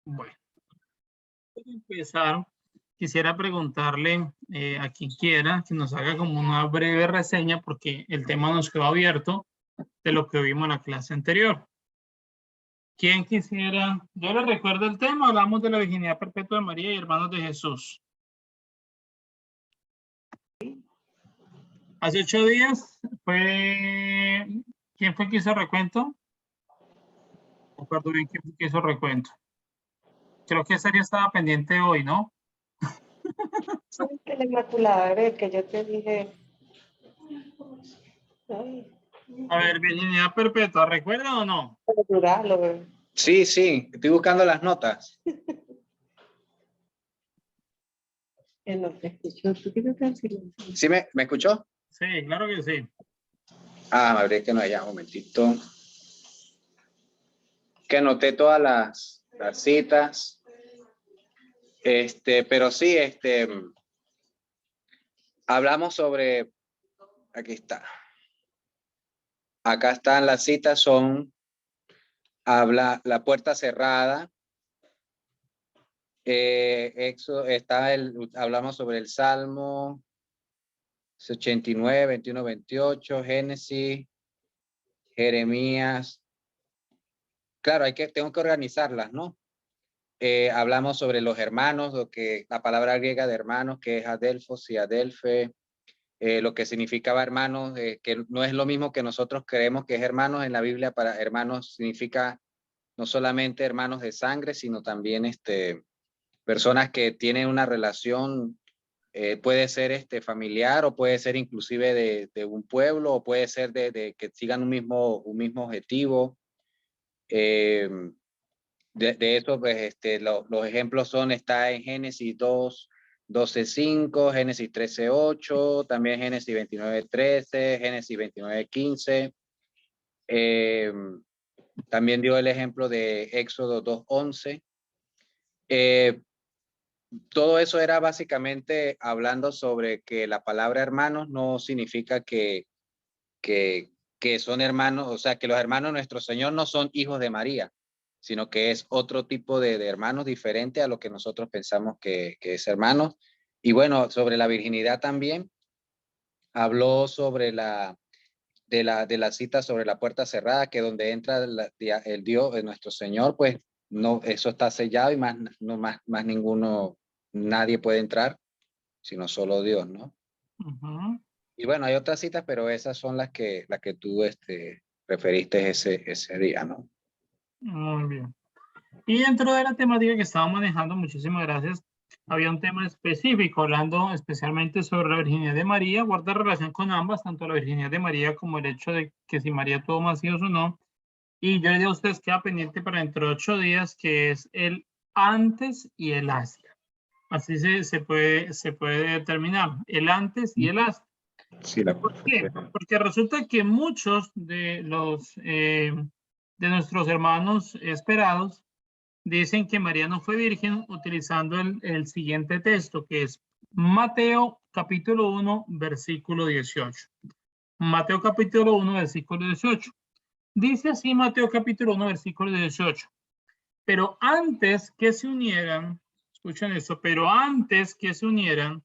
Bueno, para empezar, quisiera preguntarle a quien quiera que nos haga como una breve reseña, porque el tema nos quedó abierto de lo que vimos en la clase anterior. ¿Quién quisiera? Yo les recuerdo el tema, hablamos de la virginidad perpetua de María y hermanos de Jesús. Hace 8 días fue... ¿Quién fue que hizo recuento? No recuerdo bien quién fue que hizo recuento. Creo que esa ya estaba pendiente hoy, ¿no? Sí, que la Inmaculada, Bebé, que yo te dije. Ay, A ver, virginidad perpetua, ¿recuerda o no? pero duralo, bebé. Sí, sí, estoy buscando las notas. Que no te escucho. ¿Tú qué te silencio? ¿Sí me escuchó? Sí, claro que sí. Ah, me abrí que no haya un momentito. Que anoté todas las citas. Pero sí, hablamos sobre, aquí está. Acá están las citas, habla la puerta cerrada. Hablamos sobre el Salmo 89, 21, 28, Génesis, Jeremías. Claro, tengo que organizarlas, ¿no? Hablamos sobre los hermanos, la palabra griega de hermanos, que es adelfos y adelfe, lo que significaba hermanos, que no es lo mismo que nosotros creemos que es hermanos. En la Biblia, para hermanos significa no solamente hermanos de sangre, sino también personas que tienen una relación, puede ser familiar, o puede ser inclusive de un pueblo, o puede ser de que sigan un mismo objetivo. De eso, pues, los ejemplos está en Génesis 12:5, Génesis 13:8, también Génesis 29:13, Génesis 29:15. También dio el ejemplo de Éxodo 2:11. Todo eso era básicamente hablando sobre que la palabra hermanos no significa que son hermanos, o sea, que los hermanos de nuestro Señor no son hijos de María, sino que es otro tipo de hermanos diferente a lo que nosotros pensamos que es hermanos. Y bueno, sobre la virginidad también habló sobre de la cita sobre la puerta cerrada, que donde entra el Dios, nuestro Señor, pues no, eso está sellado y más ninguno, nadie puede entrar, sino solo Dios, ¿no? Y bueno, hay otras citas, pero esas son las que tú referiste ese día, ¿no? Muy bien. Y dentro de la temática que estaba manejando, muchísimas gracias, había un tema específico, hablando especialmente sobre la virginidad de María, guarda relación con ambas, tanto la virginidad de María como el hecho de que si María tuvo más hijos o no. Y yo le digo a ustedes, queda pendiente para dentro de 8 días, que es el antes y el hasta. Así se puede determinar, el antes y el hasta. Sí, ¿Por qué? Porque resulta que muchos de de nuestros hermanos esperados dicen que María no fue virgen utilizando el siguiente texto, que es Mateo capítulo 1, versículo 18. Mateo capítulo 1, versículo 18. Dice así Mateo capítulo 1, versículo 18. Pero antes que se unieran, escuchen eso, pero antes que se unieran,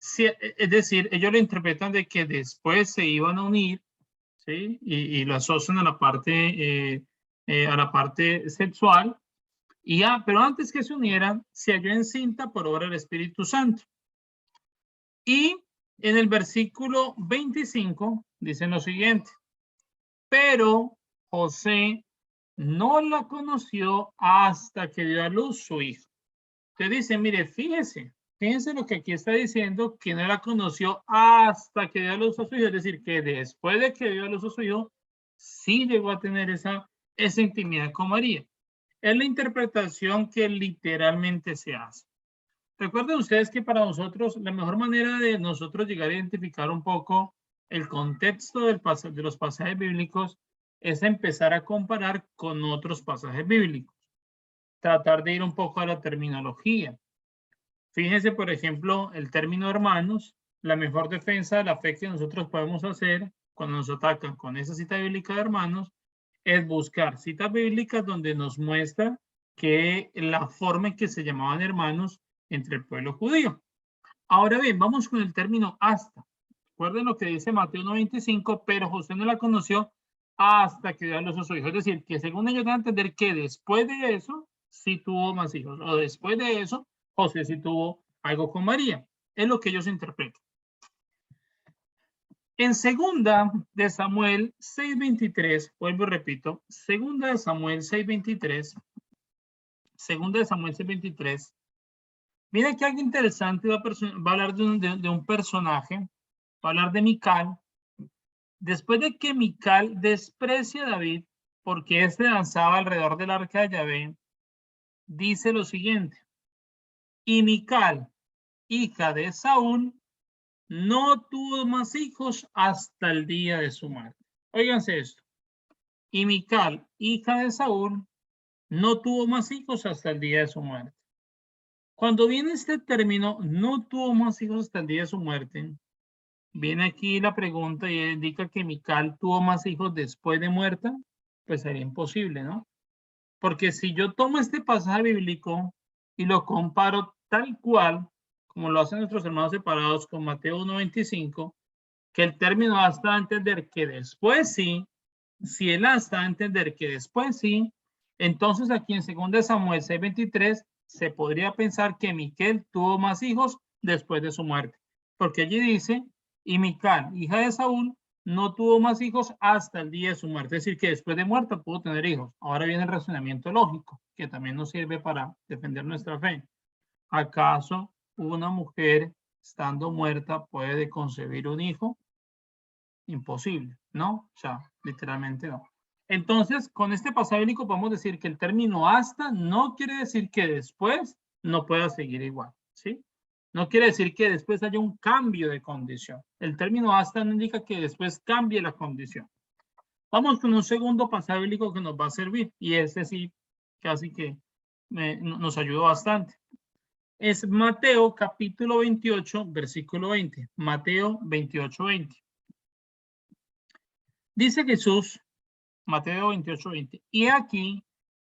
es decir, ellos lo interpretan de que después se iban a unir, ¿sí? Y lo asocian a la parte sexual. Pero antes que se unieran, se halló encinta por obra del Espíritu Santo. Y en el versículo 25 dicen lo siguiente: pero José no la conoció hasta que dio a luz su hijo. Te dice, mire, fíjense lo que aquí está diciendo, que no la conoció hasta que dio a luz a su hijo, es decir, que después de que dio a luz a su hijo, sí llegó a tener esa intimidad con María. Es la interpretación que literalmente se hace. Recuerden ustedes que para nosotros, la mejor manera de nosotros llegar a identificar un poco el contexto de los pasajes bíblicos es empezar a comparar con otros pasajes bíblicos. Tratar de ir un poco a la terminología. Fíjense, por ejemplo, el término hermanos, la mejor defensa de la fe que nosotros podemos hacer cuando nos atacan con esa cita bíblica de hermanos es buscar citas bíblicas donde nos muestra que la forma en que se llamaban hermanos entre el pueblo judío. Ahora bien, vamos con el término hasta. Recuerden lo que dice Mateo 1:25, pero José no la conoció hasta que dio a luz a su hijo. Es decir, que según ellos dan a entender que después de eso, sí tuvo más hijos. O después de eso, José sí tuvo algo con María. Es lo que ellos interpretan. En segunda de Samuel 6:23, vuelvo y repito, segunda de Samuel 6:23, segunda de Samuel 6:23, mira que algo interesante va a hablar de un personaje, va a hablar de Mical. Después de que Mical desprecia a David porque éste danzaba alrededor del arca de Yahvé, dice lo siguiente: y Mical, hija de Saúl, no tuvo más hijos hasta el día de su muerte. Óiganse esto. Y Mical, hija de Saúl, no tuvo más hijos hasta el día de su muerte. Cuando viene este término, no tuvo más hijos hasta el día de su muerte, viene aquí la pregunta y indica que Mical tuvo más hijos después de muerta, pues sería imposible, ¿no? Porque si yo tomo este pasaje bíblico y lo comparo tal cual, como lo hacen nuestros hermanos separados con Mateo 1:25, que el término hasta a entender que después sí, si él hasta a entender que después sí, entonces aquí en 2 Samuel 6:23 se podría pensar que Miquel tuvo más hijos después de su muerte, porque allí dice, y Mical, hija de Saúl, no tuvo más hijos hasta el día de su muerte, es decir, que después de muerta pudo tener hijos. Ahora viene el razonamiento lógico, que también nos sirve para defender nuestra fe. ¿Acaso una mujer estando muerta puede concebir un hijo? Imposible, ¿no? O sea, literalmente no. Entonces, con este pasaje bíblico podemos decir que el término hasta no quiere decir que después no pueda seguir igual, ¿sí? No quiere decir que después haya un cambio de condición. El término hasta no indica que después cambie la condición. Vamos con un segundo pasaje bíblico que nos va a servir, y este sí, casi que nos ayudó bastante. Es Mateo capítulo 28, versículo 20. Mateo 28, 20. Dice Jesús, Mateo 28, 20, y aquí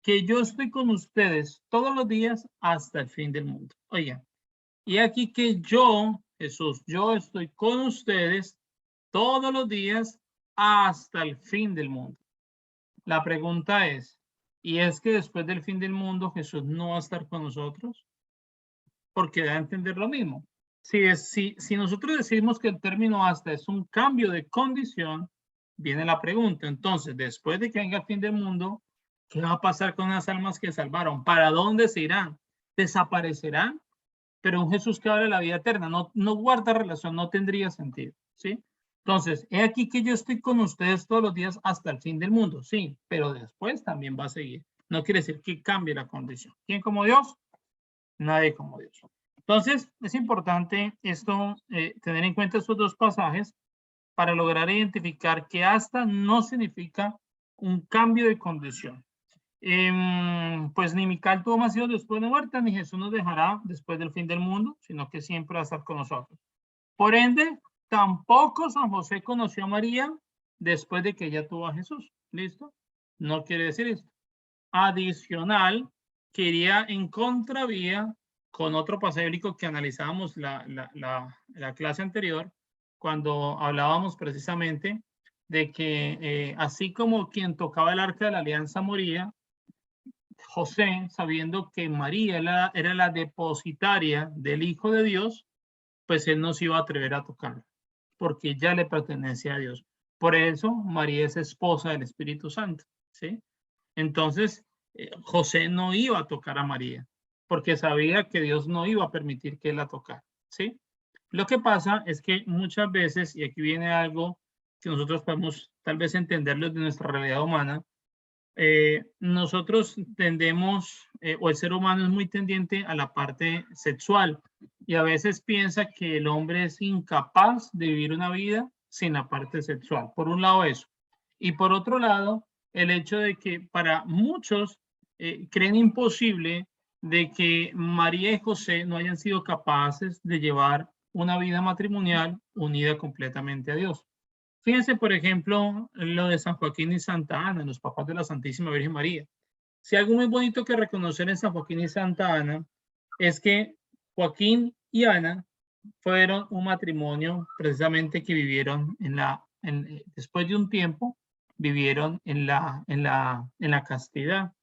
que yo estoy con ustedes todos los días hasta el fin del mundo. Oigan, y aquí que yo, Jesús, yo estoy con ustedes todos los días hasta el fin del mundo. La pregunta es, ¿y es que después del fin del mundo Jesús no va a estar con nosotros? Porque da a entender lo mismo. Si nosotros decimos que el término hasta es un cambio de condición, viene la pregunta, entonces, después de que venga el fin del mundo, ¿qué va a pasar con las almas que salvaron? ¿Para dónde se irán? ¿Desaparecerán? Pero un Jesús que habla de la vida eterna no guarda relación, no tendría sentido, ¿sí? Entonces, he aquí que yo estoy con ustedes todos los días hasta el fin del mundo, sí, pero después también va a seguir. No quiere decir que cambie la condición. ¿Quién como Dios? Nadie como Dios. Entonces, es importante esto, tener en cuenta estos dos pasajes para lograr identificar que hasta no significa un cambio de condición. Pues ni Mical tuvo más hijos después de muerta, ni Jesús nos dejará después del fin del mundo, sino que siempre va a estar con nosotros. Por ende, tampoco San José conoció a María después de que ella tuvo a Jesús. ¿Listo? No quiere decir esto. Adicional, quería en contravía con otro pasaje bíblico que analizábamos la clase anterior, cuando hablábamos precisamente de que así como quien tocaba el arca de la alianza moría, José, sabiendo que María era la depositaria del Hijo de Dios, pues él no se iba a atrever a tocarla, porque ya le pertenece a Dios. Por eso María es esposa del Espíritu Santo, ¿sí? Entonces, José no iba a tocar a María, porque sabía que Dios no iba a permitir que él la tocara, ¿sí? Lo que pasa es que muchas veces, y aquí viene algo que nosotros podemos tal vez entenderlo de nuestra realidad humana, nosotros tendemos, o el ser humano es muy tendiente a la parte sexual, y a veces piensa que el hombre es incapaz de vivir una vida sin la parte sexual. Por un lado eso. Y por otro lado, el hecho de que para muchos creen imposible de que María y José no hayan sido capaces de llevar una vida matrimonial unida completamente a Dios. Fíjense, por ejemplo, lo de San Joaquín y Santa Ana, los papás de la Santísima Virgen María. Si algo muy bonito que reconocer en San Joaquín y Santa Ana es que Joaquín y Ana fueron un matrimonio precisamente que vivieron después de un tiempo, vivieron en la castidad.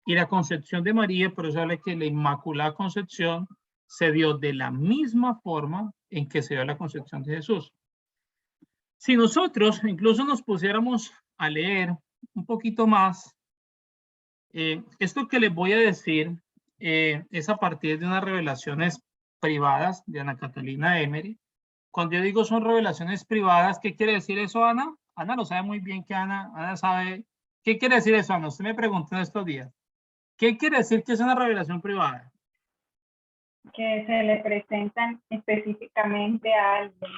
Y la concepción de María, por eso habla que la Inmaculada Concepción se dio de la misma forma en que se dio la concepción de Jesús. Si nosotros incluso nos pusiéramos a leer un poquito más, esto que les voy a decir es a partir de unas revelaciones privadas de Ana Catalina Emery. Cuando yo digo son revelaciones privadas, ¿qué quiere decir eso, Ana? Ana lo sabe muy bien que Ana sabe. ¿Qué quiere decir eso, Ana? Usted me preguntó en estos días. ¿Qué quiere decir que es una revelación privada? Que se le presentan específicamente a alguien.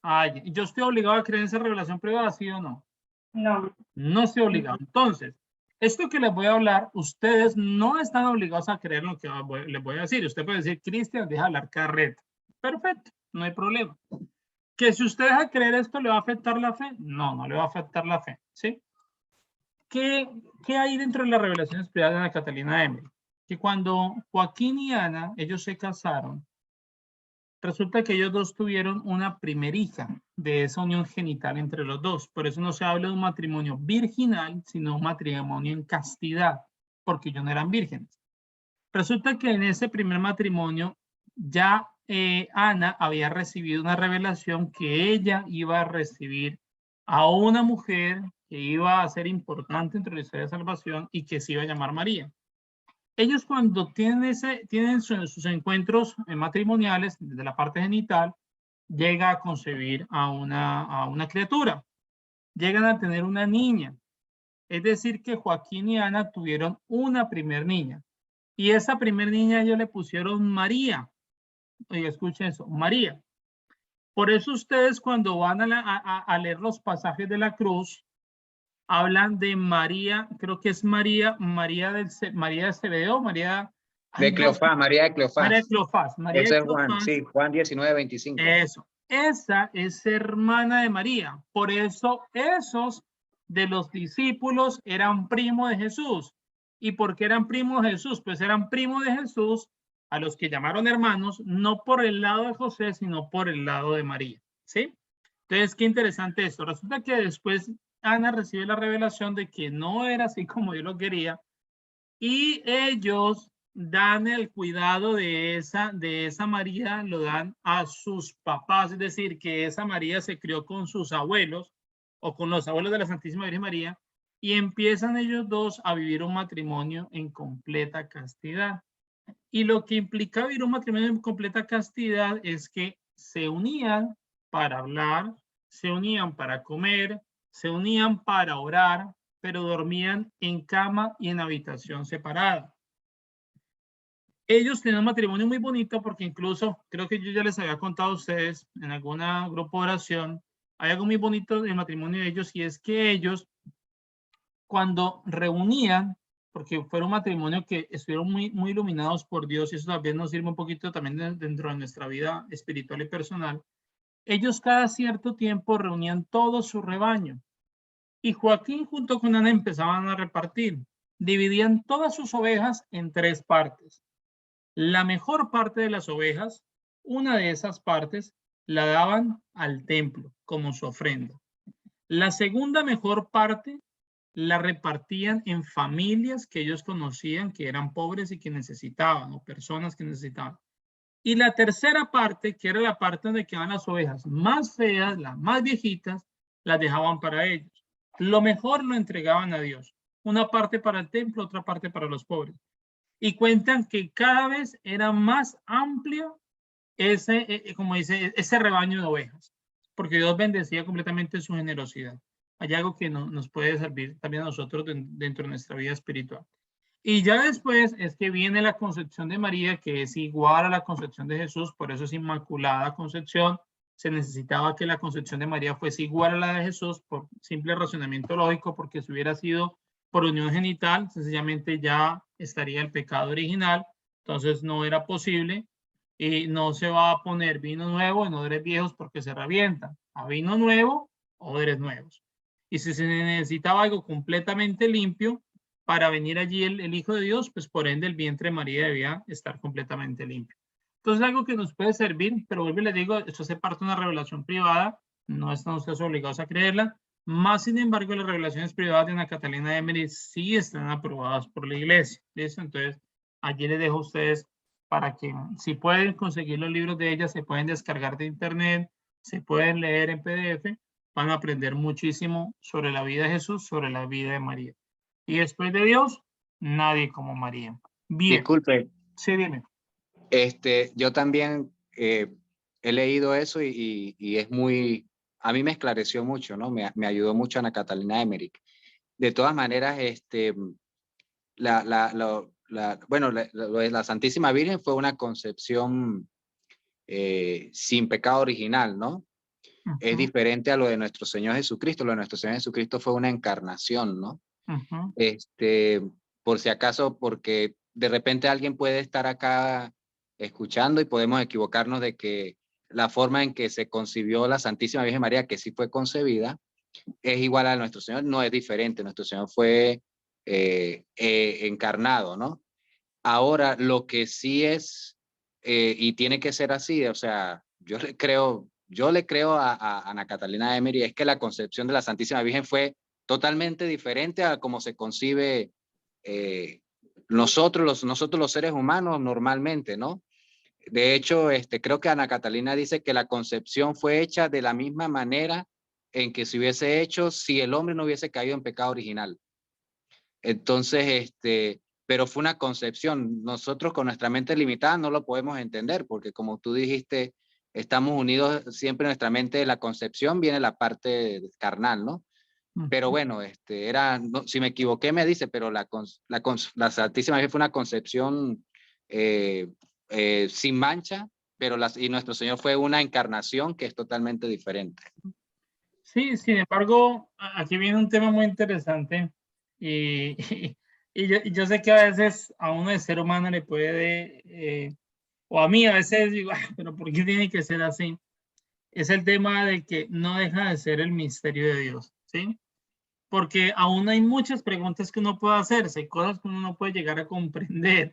Ay, ¿yo estoy obligado a creer en esa revelación privada, sí o no? No. No estoy obligado. Entonces, esto que les voy a hablar, ustedes no están obligados a creer lo que les voy a decir. Usted puede decir, Cristian, deja hablar carreta. Perfecto, no hay problema. Que si usted deja creer esto, ¿le va a afectar la fe? No, no le va a afectar la fe, ¿sí? ¿Qué hay dentro de las revelaciones privadas de Ana Catalina Emery? Que cuando Joaquín y Ana, ellos se casaron, resulta que ellos dos tuvieron una primer hija de esa unión genital entre los dos. Por eso no se habla de un matrimonio virginal, sino un matrimonio en castidad, porque ellos no eran vírgenes. Resulta que en ese primer matrimonio ya Ana había recibido una revelación que ella iba a recibir a una mujer que iba a ser importante entre la historia de salvación y que se iba a llamar María. Ellos cuando tienen sus encuentros matrimoniales desde la parte genital, llega a concebir a una criatura. Llegan a tener una niña. Es decir, que Joaquín y Ana tuvieron una primer niña. Y esa primer niña ellos le pusieron María. Oye, escuchen eso, María. Por eso ustedes cuando van a leer los pasajes de la cruz, hablan de María, creo que es María de Zebedeo, María de Cleofás, María de Cleofás. María de Cleofás. María Ese de es Juan, Cleofás, sí, Juan 19:25. Eso. Esa es hermana de María. Por eso esos de los discípulos eran primos de Jesús. ¿Y por qué eran primos de Jesús? Pues eran primos de Jesús a los que llamaron hermanos, no por el lado de José, sino por el lado de María. ¿Sí? Entonces, qué interesante esto. Resulta que después Ana recibe la revelación de que no era así como yo lo quería y ellos dan el cuidado de esa María, lo dan a sus papás, es decir, que esa María se crió con sus abuelos o con los abuelos de la Santísima Virgen María y empiezan ellos dos a vivir un matrimonio en completa castidad. Y lo que implica vivir un matrimonio en completa castidad es que se unían para hablar, se unían para comer, se unían para orar, pero dormían en cama y en habitación separada. Ellos tenían un matrimonio muy bonito porque incluso, creo que yo ya les había contado a ustedes en algún grupo de oración, hay algo muy bonito del matrimonio de ellos y es que ellos, cuando reunían, porque fue un matrimonio que estuvieron muy, muy iluminados por Dios y eso también nos sirve un poquito también dentro de nuestra vida espiritual y personal, ellos cada cierto tiempo reunían todo su rebaño. Y Joaquín junto con Ana empezaban a repartir. Dividían todas sus ovejas en 3 partes. La mejor parte de las ovejas, una de esas partes, la daban al templo como su ofrenda. La segunda mejor parte la repartían en familias que ellos conocían que eran pobres y que necesitaban, o personas que necesitaban. Y la tercera parte, que era la parte donde quedaban las ovejas más feas, las más viejitas, las dejaban para ellos. Lo mejor lo entregaban a Dios. Una parte para el templo, otra parte para los pobres. Y cuentan que cada vez era más amplio como dice, ese rebaño de ovejas, porque Dios bendecía completamente su generosidad. Hay algo que nos puede servir también a nosotros dentro de nuestra vida espiritual. Y ya después es que viene la concepción de María, que es igual a la concepción de Jesús, por eso es Inmaculada Concepción. Se necesitaba que la concepción de María fuese igual a la de Jesús por simple razonamiento lógico, porque si hubiera sido por unión genital, sencillamente ya estaría el pecado original, entonces no era posible. Y no se va a poner vino nuevo en odres viejos porque se revientan. A vino nuevo, odres nuevos. Y si se necesitaba algo completamente limpio, para venir allí el Hijo de Dios, pues por ende el vientre de María debía estar completamente limpio. Entonces, algo que nos puede servir, pero vuelvo y le digo, esto hace parte de una revelación privada, no están ustedes obligados a creerla, más sin embargo, las revelaciones privadas de Ana Catalina de Emery sí están aprobadas por la iglesia, ¿listo? Entonces, allí les dejo a ustedes para que, si pueden conseguir los libros de ella, se pueden descargar de internet, se pueden leer en PDF, van a aprender muchísimo sobre la vida de Jesús, sobre la vida de María. Y después de Dios, nadie como María. Bien. Disculpe, Sí, dime. yo también he leído eso y es muy, a mí me esclareció mucho, ¿no? Me ayudó mucho Ana Catalina Emmerich. De todas maneras, la Santísima Virgen fue una concepción sin pecado original, ¿no? Es diferente a lo de nuestro Señor Jesucristo. Lo de nuestro Señor Jesucristo fue una encarnación, ¿no? Por si acaso, porque de repente alguien puede estar acá escuchando y podemos equivocarnos de que la forma en que se concibió la Santísima Virgen María, que sí fue concebida, es igual a nuestro Señor, no es diferente. Nuestro Señor fue encarnado, ¿no? Ahora, lo que sí es, y tiene que ser así, o sea, yo le creo a Ana Catalina Emery, es que la concepción de la Santísima Virgen fue totalmente diferente a cómo se concibe nosotros los seres humanos normalmente, ¿no? De hecho, creo que Ana Catalina dice que la concepción fue hecha de la misma manera en que se hubiese hecho si el hombre no hubiese caído en pecado original. Entonces, pero fue una concepción. Nosotros con nuestra mente limitada no lo podemos entender, porque como tú dijiste, estamos unidos siempre en nuestra mente de la concepción, viene la parte carnal, ¿no? Pero bueno, no, si me equivoqué me dice, pero la Santísima Virgen fue una concepción sin mancha, pero y nuestro Señor fue una encarnación que es totalmente diferente. Sí, sin embargo, aquí viene un tema muy interesante y yo sé que a veces a uno de ser humano le puede, o a mí a veces digo, pero ¿por qué tiene que ser así? Es el tema de que no deja de ser el misterio de Dios, ¿sí? Porque aún hay muchas preguntas que uno puede hacerse, cosas que uno no puede llegar a comprender.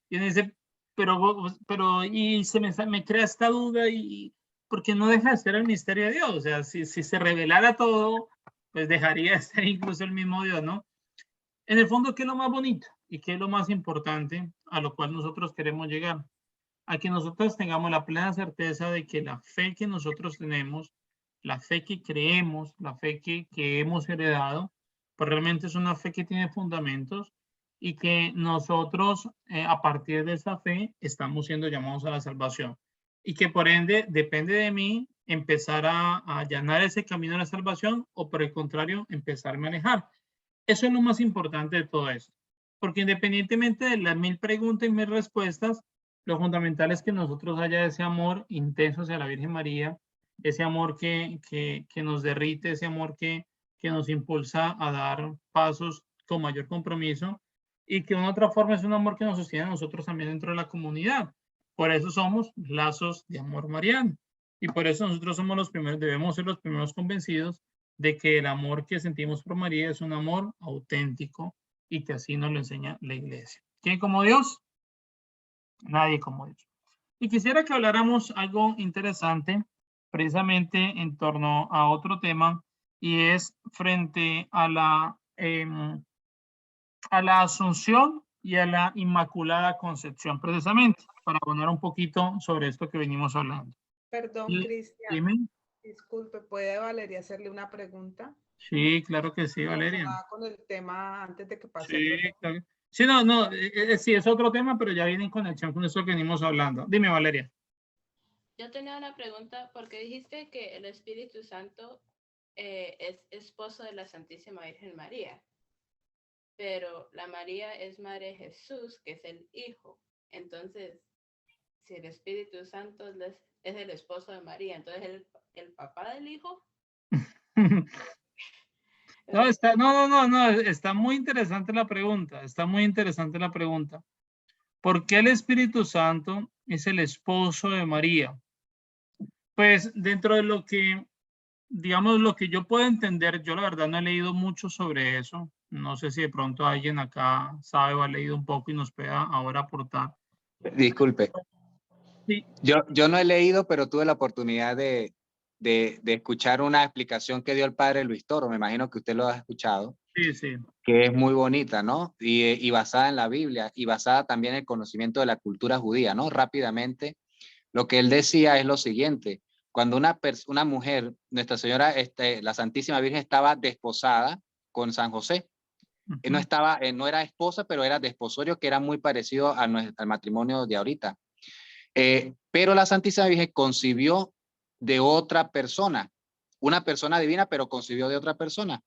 Y uno dice, pero y me crea esta duda y porque no deja de ser el misterio de Dios. O sea, si se revelara todo, pues dejaría de ser incluso el mismo Dios, ¿no? En el fondo, ¿qué es lo más bonito y qué es lo más importante a lo cual nosotros queremos llegar? A que nosotros tengamos la plena certeza de que la fe que nosotros tenemos, la fe que creemos, la fe que hemos heredado, pues realmente es una fe que tiene fundamentos y que nosotros a partir de esa fe estamos siendo llamados a la salvación y que por ende depende de mí empezar a allanar ese camino a la salvación o por el contrario empezar a manejar. Eso es lo más importante de todo esto, porque independientemente de las 1000 preguntas y 1000 respuestas, lo fundamental es que nosotros haya ese amor intenso hacia la Virgen María, ese amor que nos derrite, ese amor que nos impulsa a dar pasos con mayor compromiso y que de una otra forma es un amor que nos sostiene a nosotros también dentro de la comunidad. Por eso somos lazos de amor mariano y por eso nosotros somos los primeros, debemos ser los primeros convencidos de que el amor que sentimos por María es un amor auténtico y que así nos lo enseña la iglesia. ¿Quién como Dios? Nadie como Dios. Y quisiera que habláramos algo interesante precisamente en torno a otro tema y es frente a la Asunción y a la Inmaculada Concepción, precisamente, para poner un poquito sobre esto que venimos hablando. Perdón, Cristian. Dime. Disculpe, ¿puede Valeria hacerle una pregunta? Sí, claro que sí, Valeria. Con el tema antes de que pase. Sí, claro. Sí, no, sí, es otro tema, pero ya viene en conexión con eso que venimos hablando. Dime, Valeria. Yo tenía una pregunta porque dijiste que el Espíritu Santo es esposo de la Santísima Virgen María, pero la María es madre de Jesús, que es el Hijo. Entonces, si el Espíritu Santo es el esposo de María, entonces el papá del Hijo. No, está muy interesante la pregunta, está muy interesante la pregunta. ¿Por qué el Espíritu Santo es el esposo de María? Pues dentro de lo que, digamos, lo que yo puedo entender, yo la verdad no he leído mucho sobre eso, No sé si de pronto alguien acá sabe o ha leído un poco y nos pueda ahora aportar. Disculpe. Sí. Yo no he leído, pero tuve la oportunidad de escuchar una explicación que dio el padre Luis Toro. Me imagino que usted lo ha escuchado. Sí, sí. Que es muy bonita, ¿no? Y basada en la Biblia y basada también en el conocimiento de la cultura judía, ¿no? Rápidamente, lo que él decía es lo siguiente: cuando una mujer, Nuestra Señora, la Santísima Virgen, estaba desposada con San José, no estaba, no era esposa, pero era desposorio, que era muy parecido al matrimonio de ahorita. Pero la Santísima Virgen concibió de otra persona, una persona divina, pero concibió de otra persona.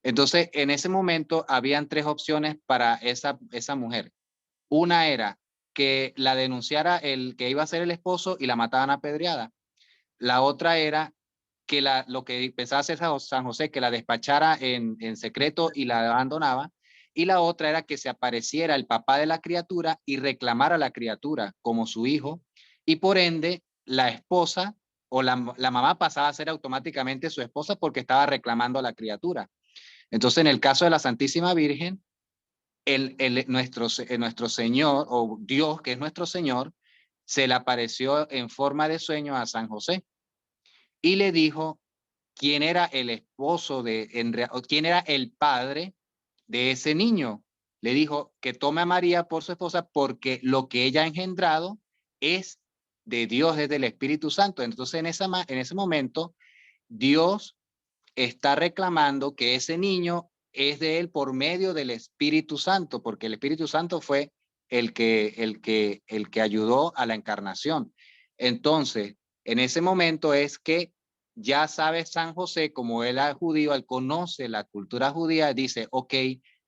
Entonces, en ese momento habían tres opciones para esa mujer. Una era que la denunciara el que iba a ser el esposo y la mataban a pedreada. La otra era que lo que pensaba hacer San José, que la despachara en secreto y la abandonaba. Y la otra era que se apareciera el papá de la criatura y reclamara a la criatura como su hijo. Y por ende, la esposa o la mamá pasaba a ser automáticamente su esposa porque estaba reclamando a la criatura. Entonces, en el caso de la Santísima Virgen, nuestro Señor, o Dios, que es nuestro Señor, se le apareció en forma de sueño a San José y le dijo quién era el esposo o quién era el padre de ese niño. Le dijo que tome a María por su esposa porque lo que ella ha engendrado es de Dios, es del Espíritu Santo. Entonces, en ese momento, Dios está reclamando que ese niño es de él por medio del Espíritu Santo, porque el Espíritu Santo fue el que ayudó a la encarnación. Entonces, en ese momento es que ya sabe San José, como él es judío, él conoce la cultura judía, dice, ok,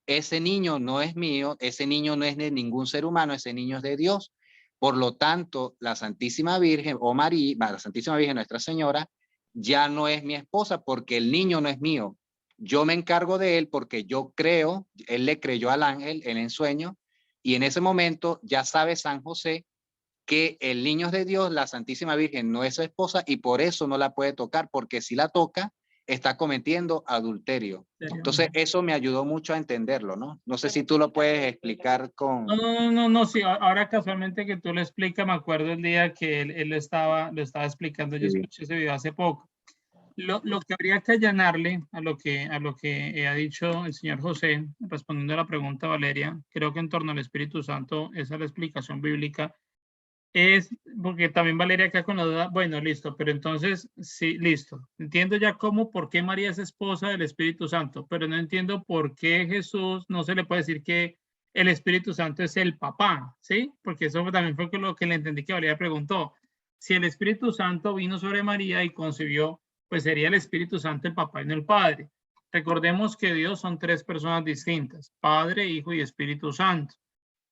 ese niño no es mío, ese niño no es de ningún ser humano, ese niño es de Dios. Por lo tanto, la Santísima Virgen, o María, la Santísima Virgen, Nuestra Señora, ya no es mi esposa porque el niño no es mío. Yo me encargo de él porque yo creo, él le creyó al ángel en el sueño, y en ese momento ya sabe San José que el niño es de Dios, la Santísima Virgen no es su esposa y por eso no la puede tocar, porque si la toca está cometiendo adulterio. Entonces eso me ayudó mucho a entenderlo, ¿no? No sé si tú lo puedes explicar con... No, sí, ahora casualmente que tú lo explicas, me acuerdo el día que él lo estaba explicando, yo escuché ese video hace poco. Lo que habría que allanarle a lo que ha dicho el señor José, respondiendo a la pregunta Valeria, creo que en torno al Espíritu Santo, esa es la explicación bíblica, es porque también Valeria acá con la duda, bueno, listo, pero entonces, sí, listo, entiendo ya por qué María es esposa del Espíritu Santo, pero no entiendo por qué Jesús no se le puede decir que el Espíritu Santo es el papá, ¿sí? Porque eso también fue lo que le entendí que Valeria preguntó. Si el Espíritu Santo vino sobre María y concibió, pues sería el Espíritu Santo el papá y no el padre. Recordemos que Dios son tres personas distintas, Padre, Hijo y Espíritu Santo.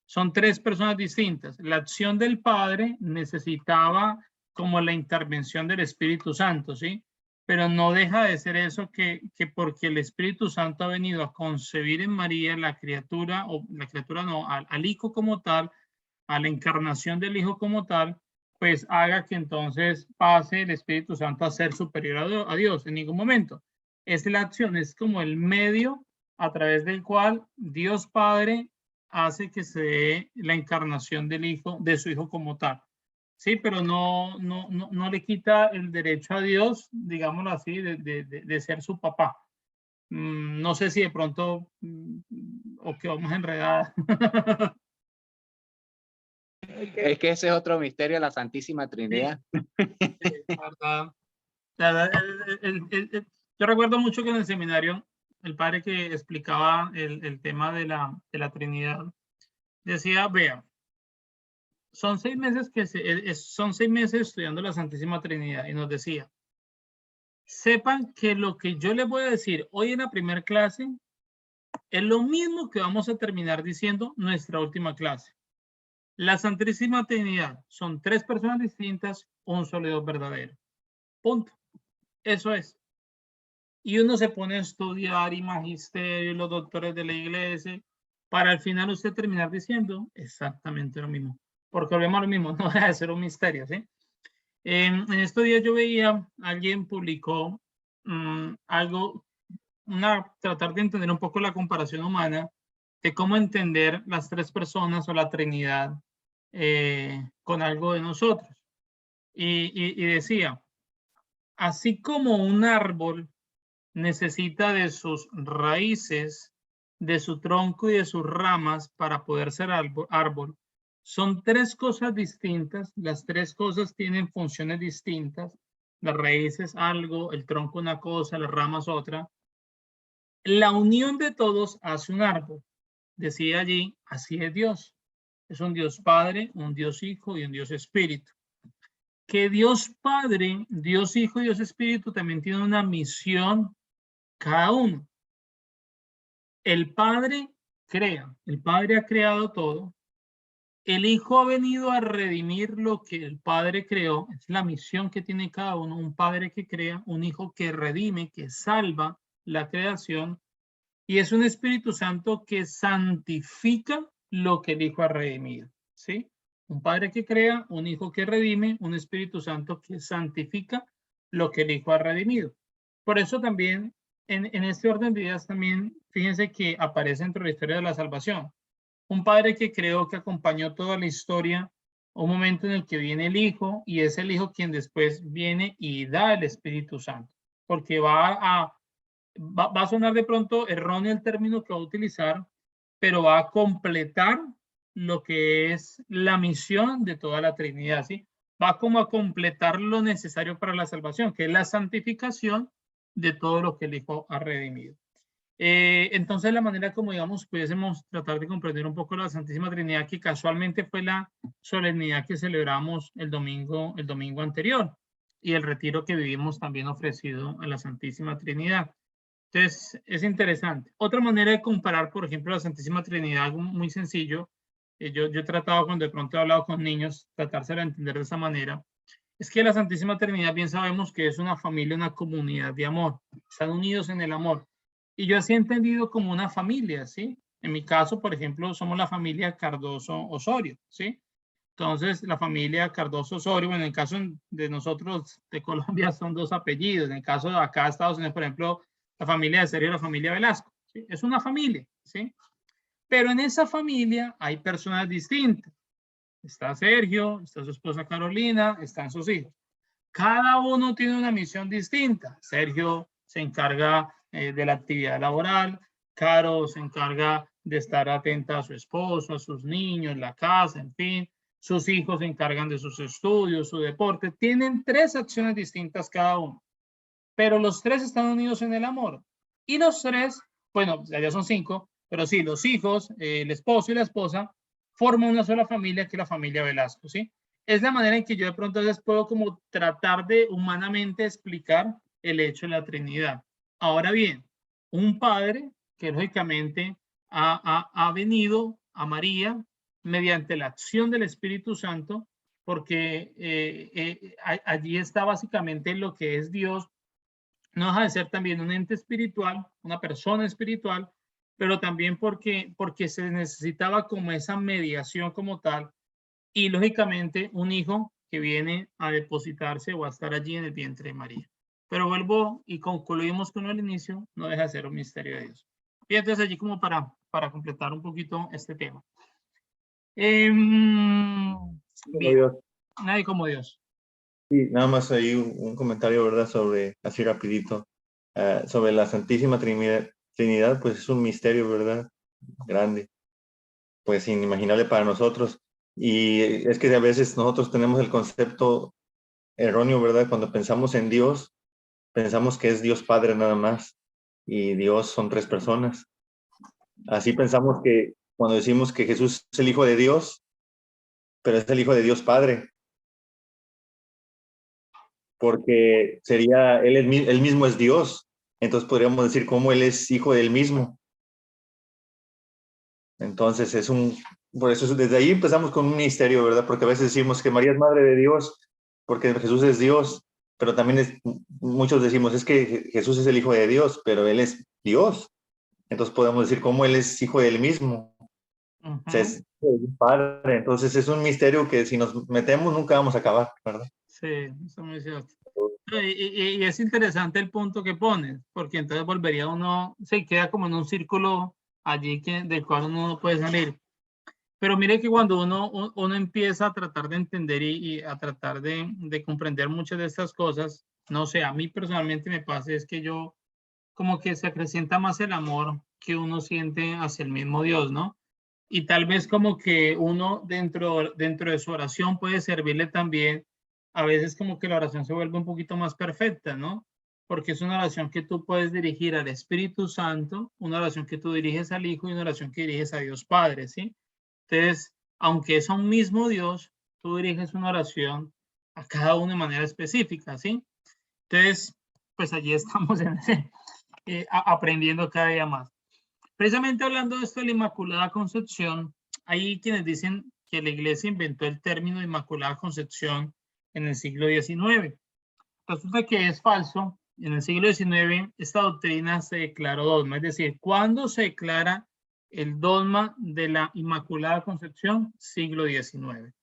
Son tres personas distintas. La acción del Padre necesitaba como la intervención del Espíritu Santo, ¿sí? Pero no deja de ser eso que porque el Espíritu Santo ha venido a concebir en María la criatura, o la criatura no, al Hijo como tal, a la encarnación del Hijo como tal, pues haga que entonces pase el Espíritu Santo a ser superior a Dios en ningún momento. Es la acción, es como el medio a través del cual Dios Padre hace que se dé la encarnación del Hijo, de su Hijo como tal. Sí, pero no le quita el derecho a Dios, digámoslo así, de ser su papá. No sé si de pronto o que vamos enredadas. Es que ese es otro misterio de la Santísima Trinidad. Yo recuerdo mucho que en el seminario el padre que explicaba el tema de la Trinidad decía, vea, son 6 meses son 6 meses estudiando la Santísima Trinidad y nos decía, sepan que lo que yo les voy a decir hoy en la primera clase es lo mismo que vamos a terminar diciendo nuestra última clase. La Santísima Trinidad son 3 personas distintas, un solo Dios verdadero. Punto. Eso es. Y uno se pone a estudiar y magisterio, los doctores de la iglesia, para al final usted terminar diciendo exactamente lo mismo. Porque volvemos a lo mismo, no deja de ser un misterio, ¿sí? En estos días yo veía, alguien publicó algo tratar de entender un poco la comparación humana de cómo entender las tres personas o la Trinidad con algo de nosotros. Y decía, así como un árbol necesita de sus raíces, de su tronco y de sus ramas para poder ser árbol, son tres cosas distintas. Las tres cosas tienen funciones distintas. Las raíces algo, el tronco una cosa, las ramas otra. La unión de todos hace un árbol. Decía allí, así es Dios. Es un Dios Padre, un Dios Hijo y un Dios Espíritu. Que Dios Padre, Dios Hijo y Dios Espíritu también tienen una misión cada uno. El Padre crea, el Padre ha creado todo. El Hijo ha venido a redimir lo que el Padre creó. Es la misión que tiene cada uno. Un Padre que crea, un Hijo que redime, que salva la creación. Y es un Espíritu Santo que santifica lo que el Hijo ha redimido. ¿Sí? Un Padre que crea, un Hijo que redime, un Espíritu Santo que santifica lo que el Hijo ha redimido. Por eso también, en este orden de ideas también, fíjense que aparece dentro de la historia de la salvación. Un Padre que creó, que acompañó toda la historia, un momento en el que viene el Hijo, y es el Hijo quien después viene y da el Espíritu Santo. Porque va a sonar de pronto erróneo el término que va a utilizar, pero va a completar lo que es la misión de toda la Trinidad, ¿sí? Va como a completar lo necesario para la salvación, que es la santificación de todo lo que el Hijo ha redimido. Entonces, la manera como, digamos, pudiésemos tratar de comprender un poco la Santísima Trinidad, que casualmente fue la solemnidad que celebramos el domingo anterior, y el retiro que vivimos también ofrecido a la Santísima Trinidad. Entonces, es interesante. Otra manera de comparar, por ejemplo, la Santísima Trinidad, algo muy sencillo, yo he tratado, cuando de pronto he hablado con niños, tratárselo de entender de esa manera, es que la Santísima Trinidad bien sabemos que es una familia, una comunidad de amor. Están unidos en el amor. Y yo así he entendido como una familia, ¿sí? En mi caso, por ejemplo, somos la familia Cardoso-Osorio, ¿sí? Entonces, la familia Cardoso-Osorio, bueno, en el caso de nosotros de Colombia son dos apellidos. En el caso de acá, Estados Unidos, por ejemplo, la familia de Sergio y la familia Velasco, ¿sí? Es una familia, ¿sí? Pero en esa familia hay personas distintas. Está Sergio, está su esposa Carolina, están sus hijos. Cada uno tiene una misión distinta. Sergio se encarga de la actividad laboral, Caro se encarga de estar atenta a su esposo, a sus niños, la casa, en fin. Sus hijos se encargan de sus estudios, su deporte. Tienen tres acciones distintas cada uno, pero los tres están unidos en el amor. Y los tres, bueno, ya son cinco, pero sí, los hijos, el esposo y la esposa forman una sola familia, que es la familia Velasco, ¿sí? Es la manera en que yo de pronto les puedo como tratar de humanamente explicar el hecho de la Trinidad. Ahora bien, un padre que lógicamente ha venido a María mediante la acción del Espíritu Santo, porque allí está básicamente lo que es Dios. No deja de ser también un ente espiritual, una persona espiritual, pero también porque se necesitaba como esa mediación como tal, y lógicamente un hijo que viene a depositarse o a estar allí en el vientre de María. Pero vuelvo y concluimos con el inicio, no deja de ser un misterio de Dios. Y entonces allí como para completar un poquito este tema. Bien, nadie como Dios. Sí, nada más ahí un comentario, ¿verdad? Sobre, así rapidito, sobre la Santísima Trinidad, pues es un misterio, ¿verdad? Grande, pues inimaginable para nosotros. Y es que a veces nosotros tenemos el concepto erróneo, ¿verdad? Cuando pensamos en Dios, pensamos que es Dios Padre nada más, y Dios son tres personas. Así pensamos que cuando decimos que Jesús es el Hijo de Dios, pero es el Hijo de Dios Padre, porque sería, él mismo es Dios, entonces podríamos decir cómo él es hijo del mismo. Entonces por eso desde ahí empezamos con un misterio, ¿verdad? Porque a veces decimos que María es madre de Dios, porque Jesús es Dios, pero también muchos decimos, es que Jesús es el Hijo de Dios, pero él es Dios. Entonces podemos decir cómo él es hijo del mismo. O sea, es padre. Entonces es un misterio que si nos metemos nunca vamos a acabar, ¿verdad? Sí, eso me dice. Y es interesante el punto que pones, porque entonces volvería uno, se queda como en un círculo allí del cual uno no puede salir. Pero mire que cuando uno empieza a tratar de entender y a tratar de comprender muchas de estas cosas, no sé, a mí personalmente me pasa es que yo como que se acrecienta más el amor que uno siente hacia el mismo Dios, ¿no? Y tal vez como que uno dentro de su oración puede servirle también, a veces como que la oración se vuelve un poquito más perfecta, ¿no? Porque es una oración que tú puedes dirigir al Espíritu Santo, una oración que tú diriges al Hijo y una oración que diriges a Dios Padre, ¿sí? Entonces, aunque es a un mismo Dios, tú diriges una oración a cada uno de manera específica, ¿sí? Entonces, pues allí estamos aprendiendo cada día más. Precisamente hablando de esto de la Inmaculada Concepción, hay quienes dicen que la Iglesia inventó el término de Inmaculada Concepción en el siglo XIX. Resulta que es falso. En el siglo XIX esta doctrina se declaró dogma, es decir, ¿cuándo se declara el dogma de la Inmaculada Concepción? Siglo XIX.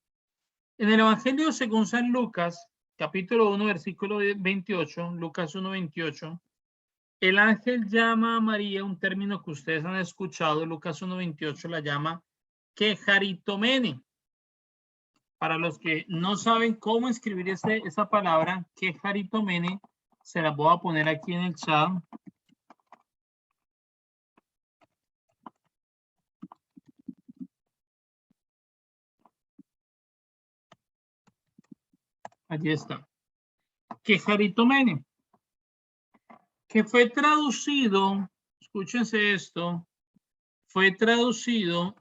En el Evangelio según San Lucas, capítulo 1, versículo 28, Lucas 1, 28, el ángel llama a María, un término que ustedes han escuchado, Lucas 1, 28 la llama quejaritomene. Para los que no saben cómo escribir esa palabra, quejaritomene, se la voy a poner aquí en el chat. Allí está. Quejaritomene, que fue traducido, escúchense esto, fue traducido,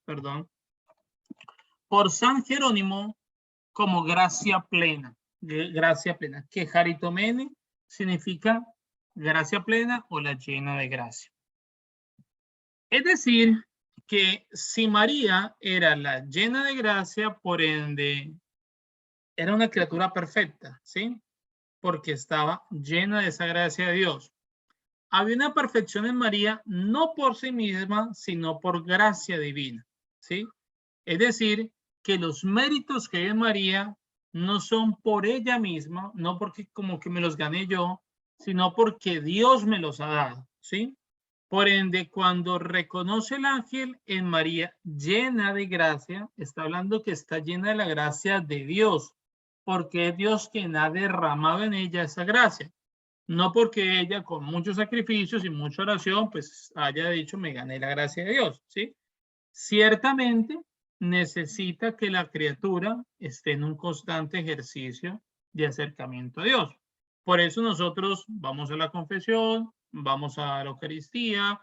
perdón, por San Jerónimo como gracia plena. Gracia plena. Quejaritomene significa gracia plena o la llena de gracia. Es decir, que si María era la llena de gracia, por ende, era una criatura perfecta, ¿sí? Porque estaba llena de esa gracia de Dios. Había una perfección en María, no por sí misma, sino por gracia divina, ¿sí? Es decir, que los méritos que hay en María no son por ella misma, no porque como que me los gané yo, sino porque Dios me los ha dado, ¿sí? Por ende, cuando reconoce el ángel en María llena de gracia, está hablando que está llena de la gracia de Dios, porque es Dios quien ha derramado en ella esa gracia. No porque ella con muchos sacrificios y mucha oración, pues haya dicho, me gané la gracia de Dios, ¿sí? Ciertamente necesita que la criatura esté en un constante ejercicio de acercamiento a Dios. Por eso nosotros vamos a la confesión, vamos a la Eucaristía,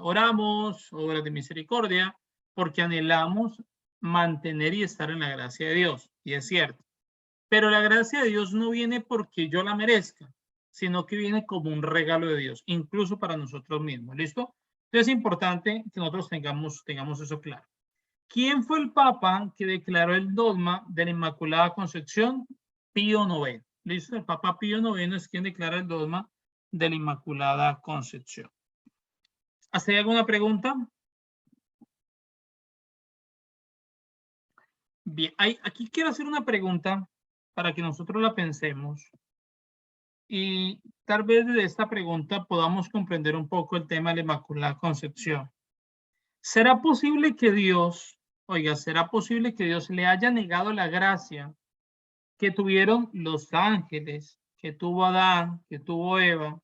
oramos, obras de misericordia, porque anhelamos mantener y estar en la gracia de Dios. Y es cierto. Pero la gracia de Dios no viene porque yo la merezca, sino que viene como un regalo de Dios, incluso para nosotros mismos. ¿Listo? Entonces es importante que nosotros tengamos eso claro. ¿Quién fue el Papa que declaró el dogma de la Inmaculada Concepción? Pío IX. ¿Listo? El Papa Pío IX es quien declara el dogma de la Inmaculada Concepción. ¿Hasta ahí alguna pregunta? Bien, aquí quiero hacer una pregunta para que nosotros la pensemos. Y tal vez de esta pregunta podamos comprender un poco el tema de la Inmaculada Concepción. ¿Será posible que Dios, será posible que Dios le haya negado la gracia que tuvieron los ángeles, que tuvo Adán, que tuvo Eva,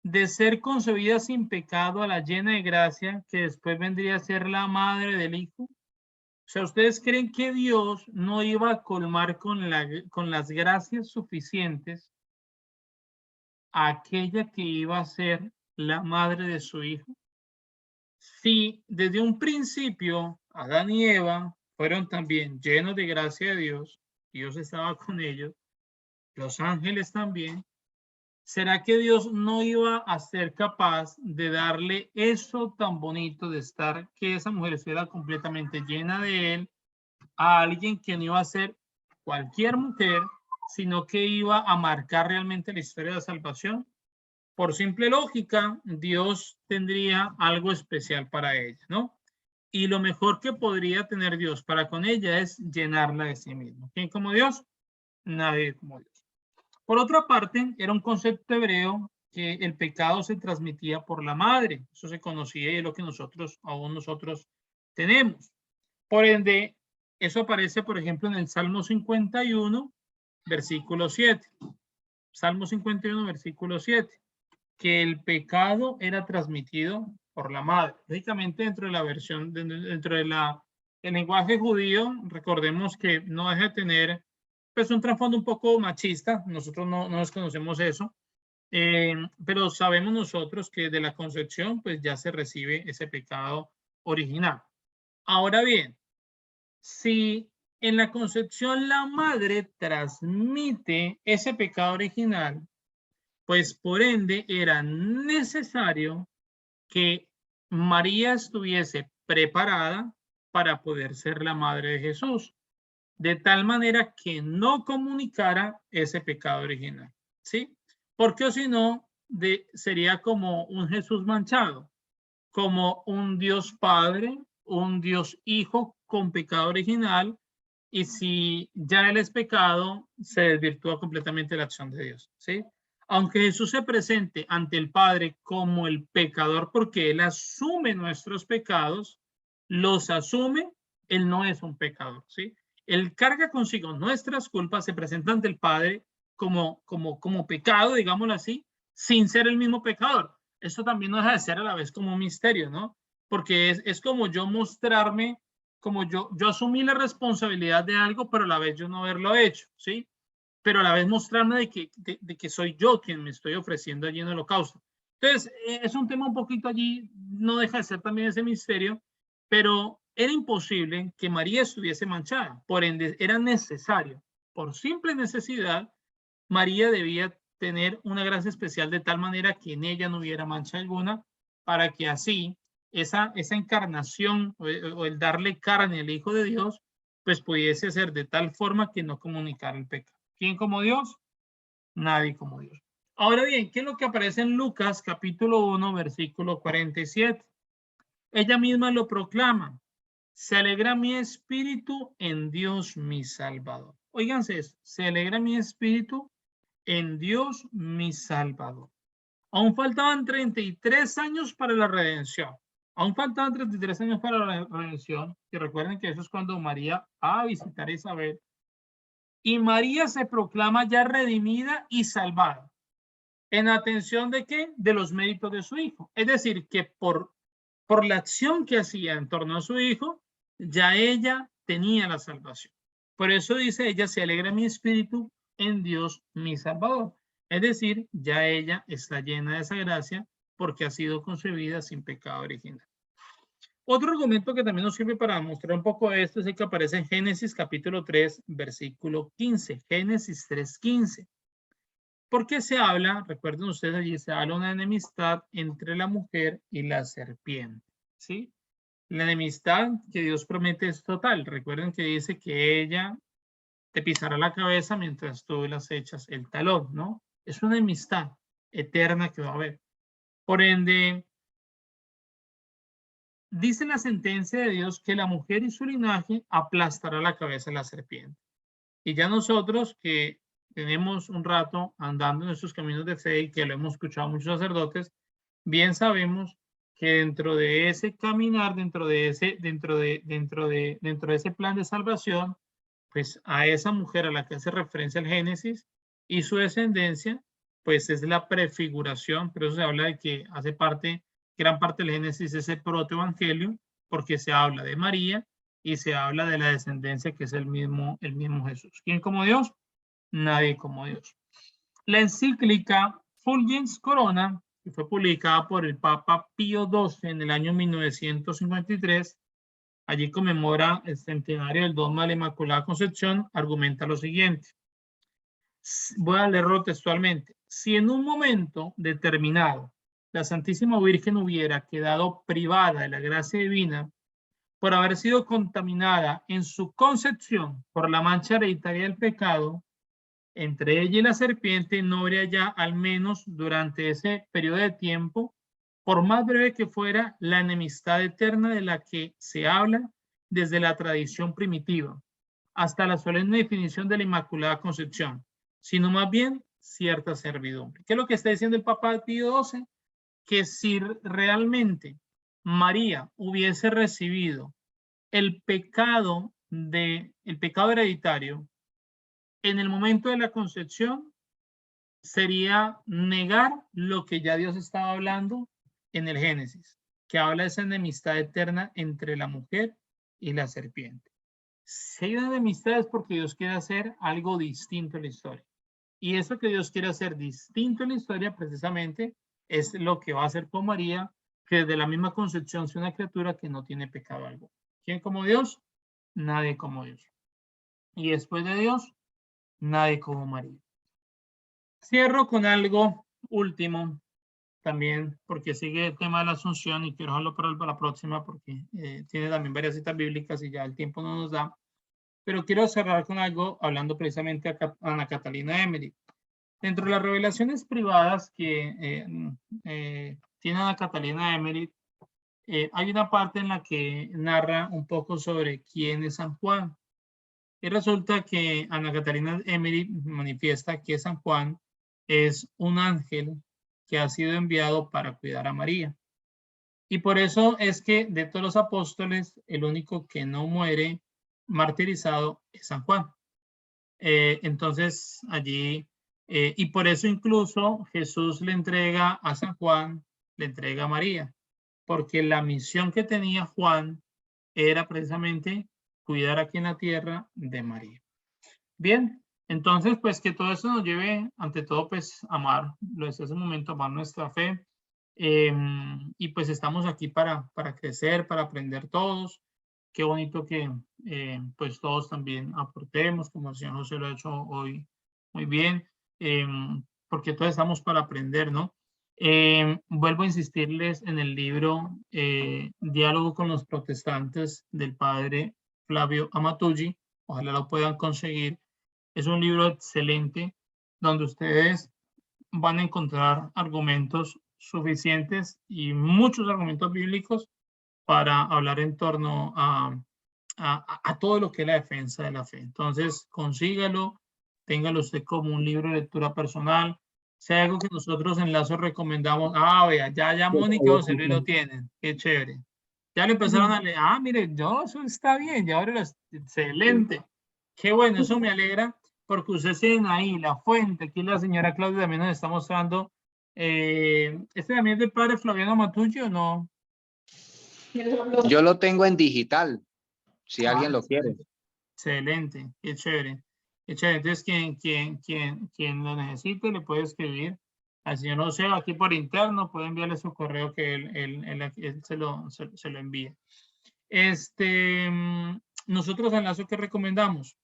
de ser concebida sin pecado a la llena de gracia, que después vendría a ser la madre del Hijo? O sea, ¿ustedes creen que Dios no iba a colmar con las gracias suficientes a aquella que iba a ser la madre de su Hijo? Si desde un principio Adán y Eva fueron también llenos de gracia de Dios, Dios estaba con ellos, los ángeles también, ¿será que Dios no iba a ser capaz de darle eso tan bonito de estar, que esa mujer estuviera completamente llena de él, a alguien que no iba a ser cualquier mujer, sino que iba a marcar realmente la historia de la salvación? Por simple lógica, Dios tendría algo especial para ella, ¿no? y lo mejor que podría tener Dios para con ella es llenarla de sí mismo. ¿Quién como Dios? Nadie como Dios. Por otra parte, era un concepto hebreo que el pecado se transmitía por la madre. Eso se conocía y es lo que aún nosotros tenemos. Por ende, eso aparece, por ejemplo, en el Salmo 51, versículo 7. Salmo 51, versículo 7. Que el pecado era transmitido por la madre. Lógicamente, dentro de la versión, dentro de el lenguaje judío, recordemos que no deja de tener pues un trasfondo un poco machista. Nosotros no desconocemos eso. Pero sabemos nosotros que de la concepción pues ya se recibe ese pecado original. Ahora bien, si en la concepción la madre transmite ese pecado original, pues por ende era necesario que María estuviese preparada para poder ser la madre de Jesús, de tal manera que no comunicara ese pecado original, ¿sí? Porque si no, sería como un Jesús manchado, como un Dios Padre, un Dios Hijo con pecado original, y si ya él es pecado, se desvirtúa completamente la acción de Dios, ¿sí? Aunque Jesús se presente ante el Padre como el pecador, porque él asume nuestros pecados, los asume, él no es un pecador, ¿sí? Él carga consigo nuestras culpas, se presenta ante el Padre como pecado, digámoslo así, sin ser el mismo pecador. Eso también no deja de ser a la vez como un misterio, ¿no? Porque es como yo mostrarme, como yo asumí la responsabilidad de algo, pero a la vez yo no haberlo hecho, ¿sí? Pero a la vez mostrarme de que soy yo quien me estoy ofreciendo allí en el holocausto. Entonces, es un tema un poquito allí, no deja de ser también ese misterio, pero era imposible que María estuviese manchada, por ende era necesario, por simple necesidad, María debía tener una gracia especial de tal manera que en ella no hubiera mancha alguna, para que así esa encarnación o el darle carne al Hijo de Dios, pues pudiese ser de tal forma que no comunicara el pecado. ¿Quién como Dios? Nadie como Dios. Ahora bien, ¿qué es lo que aparece en Lucas capítulo 1, versículo 47? Ella misma lo proclama. Se alegra mi espíritu en Dios mi Salvador. Óiganse eso, se alegra mi espíritu en Dios mi Salvador. Aún faltaban 33 años para la redención. Aún faltaban 33 años para la redención. Y recuerden que eso es cuando María va a visitar a Isabel. Y María se proclama ya redimida y salvada. ¿En atención de qué? De los méritos de su hijo. Es decir, que por la acción que hacía en torno a su hijo, ya ella tenía la salvación. Por eso dice ella, se alegra mi espíritu en Dios mi Salvador. Es decir, ya ella está llena de esa gracia porque ha sido concebida sin pecado original. Otro argumento que también nos sirve para mostrar un poco esto es el que aparece en Génesis capítulo 3, versículo 15. Génesis 3:15. Porque se habla, recuerden ustedes allí, se habla una enemistad entre la mujer y la serpiente, ¿sí? La enemistad que Dios promete es total. Recuerden que dice que ella te pisará la cabeza mientras tú las echas el talón, ¿no? Es una enemistad eterna que va a haber. Por ende, dice la sentencia de Dios que la mujer y su linaje aplastará la cabeza de la serpiente. Y ya nosotros que tenemos un rato andando en estos caminos de fe y que lo hemos escuchado a muchos sacerdotes, bien sabemos que dentro de ese caminar, dentro de ese plan de salvación, pues a esa mujer a la que hace referencia el Génesis y su descendencia, pues es la prefiguración, pero eso se habla de que hace parte, gran parte del Génesis, ese protoevangelio, porque se habla de María y se habla de la descendencia que es el mismo Jesús. ¿Quién como Dios? Nadie como Dios. La encíclica Fulgens Corona, que fue publicada por el Papa Pío XII en el año 1953, allí conmemora el centenario del dogma de la Inmaculada Concepción, argumenta lo siguiente. Voy a leerlo textualmente. Si en un momento determinado la Santísima Virgen hubiera quedado privada de la gracia divina por haber sido contaminada en su concepción por la mancha hereditaria del pecado, entre ella y la serpiente no habría ya, al menos durante ese periodo de tiempo, por más breve que fuera, la enemistad eterna de la que se habla desde la tradición primitiva hasta la solemne definición de la Inmaculada Concepción, sino más bien cierta servidumbre. ¿Qué es lo que está diciendo el Papa Pío XII? Que si realmente María hubiese recibido el pecado hereditario en el momento de la concepción, sería negar lo que ya Dios estaba hablando en el Génesis, que habla de esa enemistad eterna entre la mujer y la serpiente. Si hay una enemistad es porque Dios quiere hacer algo distinto en la historia. Y eso que Dios quiere hacer distinto en la historia precisamente es lo que va a hacer con María, que desde la misma concepción es una criatura que no tiene pecado alguno. ¿Quién como Dios? Nadie como Dios. Y después de Dios, nadie como María. Cierro con algo último también, porque sigue el tema de la Asunción y quiero dejarlo para la próxima porque tiene también varias citas bíblicas y ya el tiempo no nos da. Pero quiero cerrar con algo hablando precisamente a Ana Catalina Emery. Dentro de las revelaciones privadas que tiene Ana Catalina Emery, hay una parte en la que narra un poco sobre quién es San Juan. Y resulta que Ana Catalina Emery manifiesta que San Juan es un ángel que ha sido enviado para cuidar a María. Y por eso es que de todos los apóstoles, el único que no muere martirizado es San Juan. Entonces allí, y por eso incluso Jesús le entrega a San Juan, le entrega a María, porque la misión que tenía Juan era precisamente cuidar aquí en la tierra de María. Bien, entonces pues que todo eso nos lleve ante todo pues a amar, lo es ese momento, amar nuestra fe. Y pues estamos aquí para crecer, para aprender todos. Qué bonito que pues todos también aportemos, como el señor José lo ha hecho hoy muy bien, porque todos estamos para aprender, ¿no? Vuelvo a insistirles en el libro Diálogo con los protestantes del padre Flavio Amatulli, ojalá lo puedan conseguir. Es un libro excelente donde ustedes van a encontrar argumentos suficientes y muchos argumentos bíblicos para hablar en torno a todo lo que es la defensa de la fe. Entonces, consígalo, téngalo usted como un libro de lectura personal. Si hay algo que nosotros en Lazo recomendamos, vea, ya Mónica y José Luis lo tienen, qué chévere. Ya le empezaron a leer, mire, eso está bien, ya ahora es excelente. Qué bueno, eso me alegra, porque ustedes tienen ahí la fuente, aquí la señora Claudia también nos está mostrando. ¿Este también es del padre Flaviano Amatulli o no? Yo lo tengo en digital, si alguien lo quiere. Excelente, qué chévere. Qué chévere. Entonces, quien lo necesite le puede escribir al señor José aquí por interno, puede enviarle su correo que él se lo envía. Nosotros en Lazo, ¿qué recomendamos?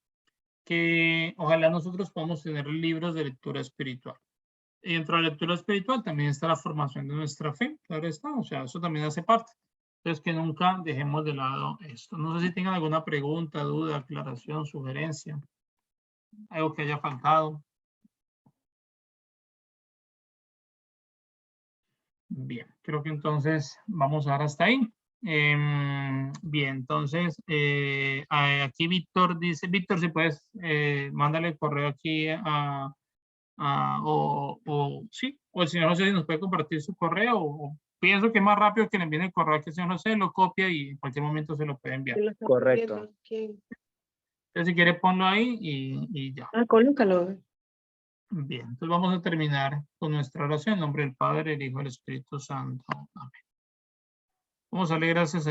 Que ojalá nosotros podamos tener libros de lectura espiritual. Y dentro de la lectura espiritual también está la formación de nuestra fe, claro está, o sea, eso también hace parte. Entonces, que nunca dejemos de lado esto. No sé si tengan alguna pregunta, duda, aclaración, sugerencia, algo que haya faltado. Bien, creo que entonces vamos a dar hasta ahí. Bien, entonces, aquí Víctor dice, Víctor, si puedes, mándale el correo aquí sí, o el señor José nos puede compartir su correo, o pienso que es más rápido que le envíen el correo que el señor José lo copia y en cualquier momento se lo puede enviar. Correcto. Entonces, si quiere, ponlo ahí y ya. Colócalo. Bien, entonces vamos a terminar con nuestra oración en nombre del Padre, el Hijo y el Espíritu Santo. Amén. Vamos a darle gracias a